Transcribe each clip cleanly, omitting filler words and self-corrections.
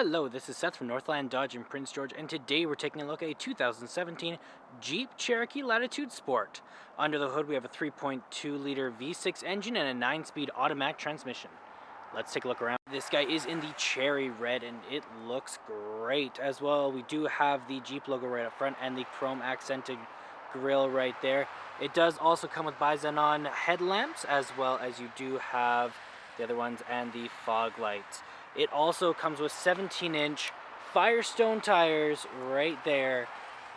Hello, this is Seth from Northland Dodge in Prince George, and today we're taking a look at a 2017 Jeep Cherokee Latitude Sport. Under the hood we have a 3.2-liter V6 engine and a 9-speed automatic transmission. Let's take a look around. This guy is in the cherry red and it looks great as well. We do have the Jeep logo right up front and the chrome accented grille right there. It does also come with bi-xenon headlamps, as well as you do have the other ones and the fog lights. It also comes with 17-inch Firestone tires right there,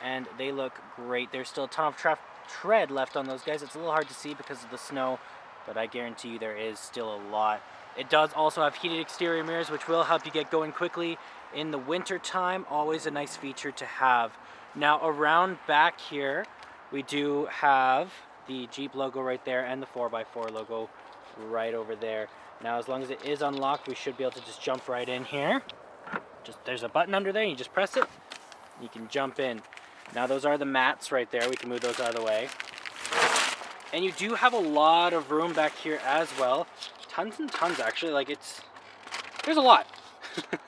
and they look great. There's still a ton of tread left on those guys. It's a little hard to see because of the snow, but I guarantee you there is still a lot. It does also have heated exterior mirrors, which will help you get going quickly in the winter time. Always a nice feature to have. Now around back here, we do have the Jeep logo right there and the 4x4 logo right over there. Now, as long as it is unlocked, we should be able to just jump right in here. There's a button under there, you just press it, you can jump in. Now, those are the mats right there. We can move those out of the way. And you do have a lot of room back here as well. Tons and tons, actually. There's a lot. You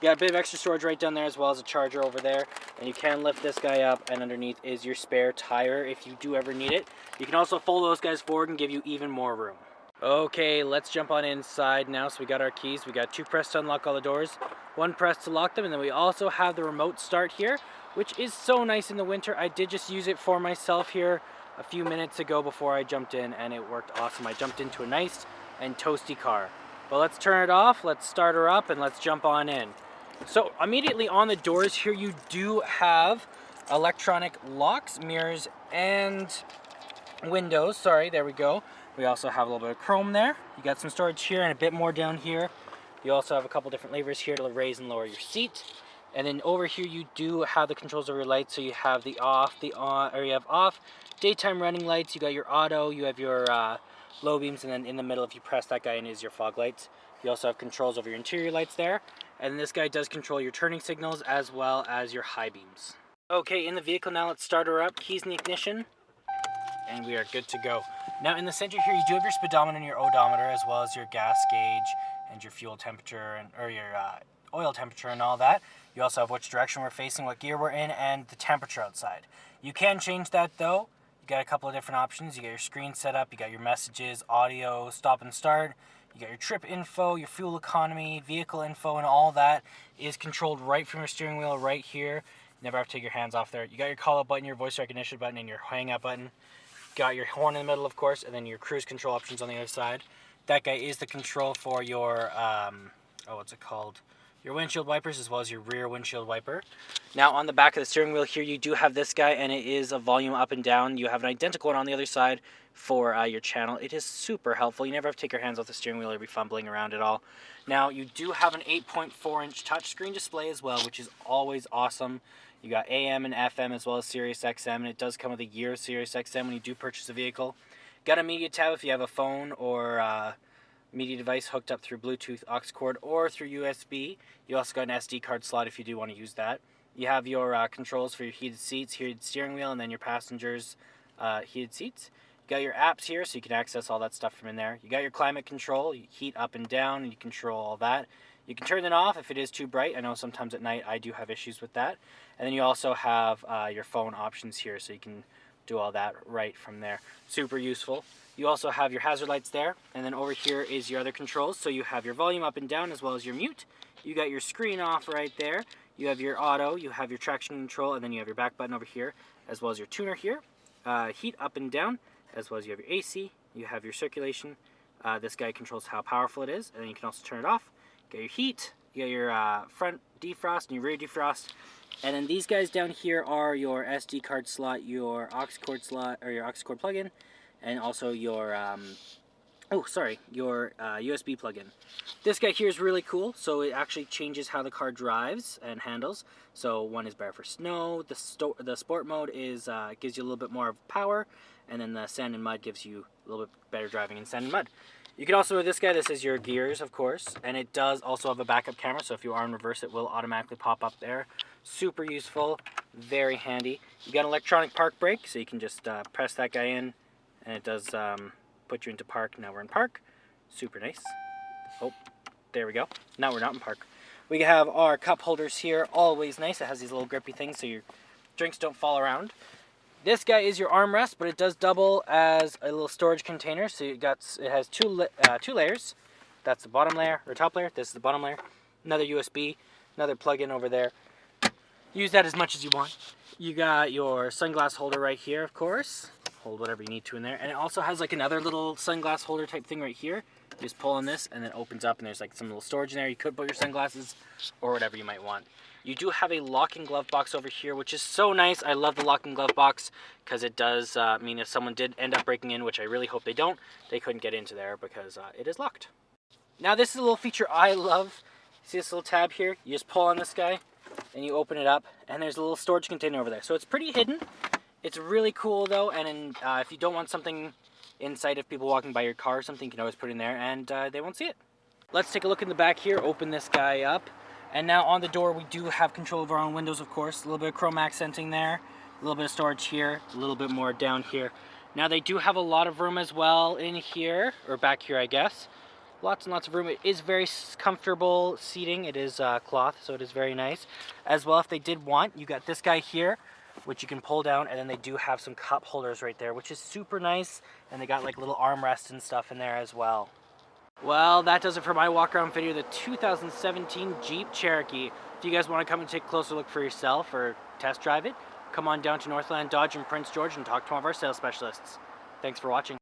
got a bit of extra storage right down there, as well as a charger over there. And you can lift this guy up, and underneath is your spare tire if you do ever need it. You can also fold those guys forward and give you even more room. Okay, let's jump on inside now. So we got our keys. We got 2 press to unlock all the doors, 1 press to lock them, and then we also have the remote start here, which is so nice in the winter. I did just use it for myself here a few minutes ago before I jumped in, and it worked awesome. I jumped into a nice and toasty car. But let's turn it off, let's start her up, and let's jump on in. So immediately on the doors here, you do have electronic locks, mirrors, and windows. Sorry, there we go. We also have a little bit of chrome there. You got some storage here and a bit more down here. You also have a couple different levers here to raise and lower your seat. And then over here you do have the controls over your lights. So you have the off, the on, or you have off, daytime running lights. You got your auto, you have your low beams, and then in the middle, if you press that guy in, is your fog lights. You also have controls over your interior lights there. And this guy does control your turning signals as well as your high beams. Okay, in the vehicle now, let's start her up. Keys in the ignition. And we are good to go. Now in the center here, you do have your speedometer and your odometer, as well as your gas gauge and your fuel temperature or your oil temperature and all that. You also have which direction we're facing, what gear we're in, and the temperature outside. You can change that though. You got a couple of different options. You got your screen set up, you got your messages, audio, stop and start. You got your trip info, your fuel economy, vehicle info, and all that is controlled right from your steering wheel right here. Never have to take your hands off there. You got your call out button, your voice recognition button, and your hang up button. Got your horn in the middle, of course, and then your cruise control options on the other side. That guy is the control for your, what's it called? Your windshield wipers, as well as your rear windshield wiper. Now, on the back of the steering wheel here, you do have this guy, and it is a volume up and down. You have an identical one on the other side for your channel. It is super helpful. You never have to take your hands off the steering wheel or be fumbling around at all. Now, you do have an 8.4-inch touchscreen display as well, which is always awesome. You got AM and FM as well as Sirius XM, and it does come with a year of Sirius XM when you do purchase a vehicle. Got a media tab if you have a phone or media device hooked up through Bluetooth, aux cord, or through USB. You also got an SD card slot if you do want to use that. You have your controls for your heated seats, heated steering wheel, and then your passengers' heated seats. You got your apps here, so you can access all that stuff from in there. You got your climate control, you heat up and down, and you control all that. You can turn it off if it is too bright. I know sometimes at night I do have issues with that. And then you also have your phone options here, so you can do all that right from there. Super useful. You also have your hazard lights there, and then over here is your other controls. So you have your volume up and down as well as your mute. You got your screen off right there. You have your auto, you have your traction control, and then you have your back button over here, as well as your tuner here. Heat up and down, as well as you have your AC. You have your circulation. This guy controls how powerful it is, and then you can also turn it off. You got your heat, you got your front defrost and your rear defrost. And then these guys down here are your SD card slot, your aux cord slot, or your aux cord plug-in, and also your, your USB plug-in. This guy here is really cool, so it actually changes how the car drives and handles. So one is better for snow, the sport mode is gives you a little bit more power, and then the sand and mud gives you a little bit better driving in sand and mud. You can also, with this guy, this is your gears, of course, and it does also have a backup camera, so if you are in reverse, it will automatically pop up there. Super useful, very handy. You got an electronic park brake, so you can just press that guy in, and it does put you into park. Now we're in park. Super nice. Oh, there we go. Now we're not in park. We have our cup holders here, always nice. It has these little grippy things so your drinks don't fall around. This guy is your armrest, but it does double as a little storage container. So it has two layers. That's the bottom layer, or top layer. This is the bottom layer. Another USB, another plug-in over there. Use that as much as you want. You got your sunglass holder right here, of course. Hold whatever you need to in there. And it also has like another little sunglass holder type thing right here. You just pull on this and then it opens up and there's like some little storage in there. You could put your sunglasses or whatever you might want. You do have a locking glove box over here, which is so nice. I love the locking glove box because it does mean if someone did end up breaking in, which I really hope they don't, they couldn't get into there because it is locked. Now this is a little feature I love. See this little tab here? You just pull on this guy and you open it up and there's a little storage container over there. So it's pretty hidden. It's really cool though, and if you don't want something inside of people walking by your car or something, you can always put it in there and they won't see it. Let's take a look in the back here, open this guy up. And now on the door we do have control of our own windows, of course. A little bit of chrome accenting there, a little bit of storage here, a little bit more down here. Now they do have a lot of room as well in here, or back here I guess. Lots and lots of room. It is very comfortable seating. It is cloth, so it is very nice. As well, if they did want, you got this guy here, which you can pull down, and then they do have some cup holders right there, which is super nice. And they got like little armrests and stuff in there as well. Well, that does it for my walk around video, the 2017 Jeep Cherokee. If you guys want to come and take a closer look for yourself or test drive it, come on down to Northland Dodge in Prince George and talk to one of our sales specialists. Thanks for watching.